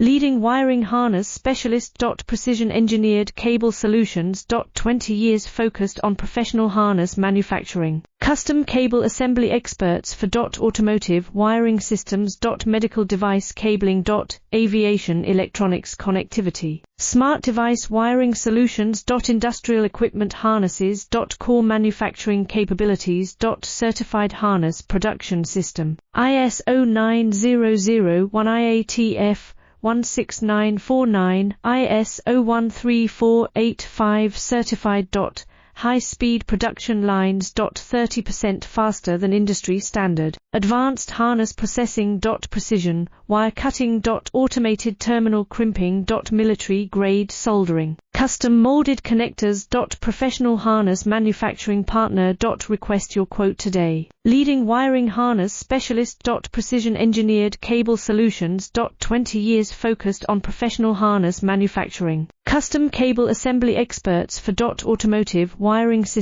Leading wiring harness specialist. Precision engineered cable solutions. 20 years focused on professional harness manufacturing. Custom cable assembly experts for automotive wiring systems. Medical device cabling. Aviation electronics connectivity. Smart device wiring solutions. Industrial equipment harnesses. Core manufacturing capabilities. Certified harness production system. ISO 9001 IATF 16949, ISO 13485 certified. High-speed production lines. 30% faster than industry standard. Advanced harness processing. Precision wire cutting. Automated terminal crimping. Military-grade soldering. Custom molded connectors. Professional harness manufacturing partner. Request your quote today. Leading wiring harness specialist. Precision engineered cable solutions. 20 years focused on professional harness manufacturing. Custom cable assembly experts for automotive wiring systems.